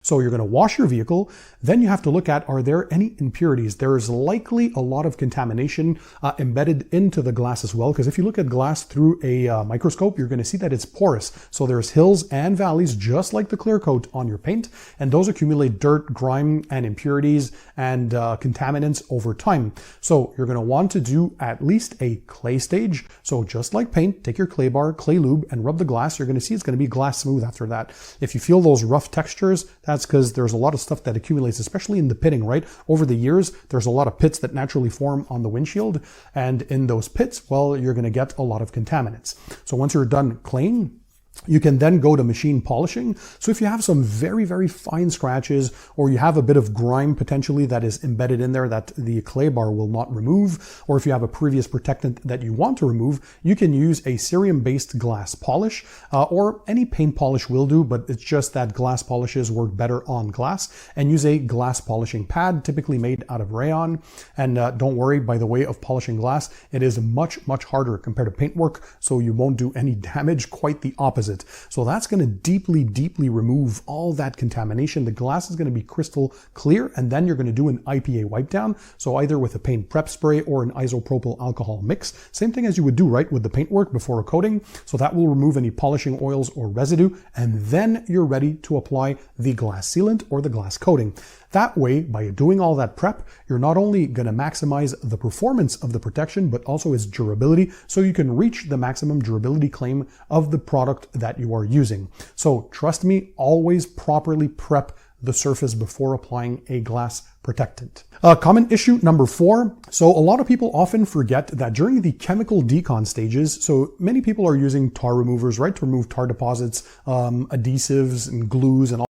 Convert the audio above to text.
So you're going to wash your vehicle. Then you have to look at, are there any impurities? There is likely a lot of contamination embedded into the glass as well, because if you look at glass through a microscope, you're going to see that it's porous. So there's hills and valleys, just like the clear coat on your paint, and those accumulate dirt, grime, and impurities and contaminants over time. So you're going to want to do at least a clay stage. So just like paint, take your clay bar, clay lube, and rub the glass. You're going to see it's going to be glass smooth after that. If you feel those rough textures, that's because there's a lot of stuff that accumulates, especially in the pitting, right? Over the years, there's a lot of pits that naturally form on the windshield. And in those pits, well, you're going to get a lot of contaminants. So once you're done claying, you can then go to machine polishing. So if you have some very, very fine scratches, or you have a bit of grime potentially that is embedded in there that the clay bar will not remove, or if you have a previous protectant that you want to remove, you can use a cerium-based glass polish, or any paint polish will do, but it's just that glass polishes work better on glass, and use a glass polishing pad, typically made out of rayon. And don't worry, by the way of polishing glass, it is much, much harder compared to paintwork, so you won't do any damage, quite the opposite. So that's going to deeply, deeply remove all that contamination. The glass is going to be crystal clear, and then you're going to do an IPA wipe down. So either with a paint prep spray or an isopropyl alcohol mix. Same thing as you would do, right, with the paintwork before a coating. So that will remove any polishing oils or residue, and then you're ready to apply the glass sealant or the glass coating. That way, by doing all that prep, you're not only going to maximize the performance of the protection, but also its durability, so you can reach the maximum durability claim of the product that you are using. So trust me, always properly prep the surface before applying a glass protectant. Common issue number 4. So a lot of people often forget that during the chemical decon stages, so many people are using tar removers, right, to remove tar deposits, adhesives and glues and all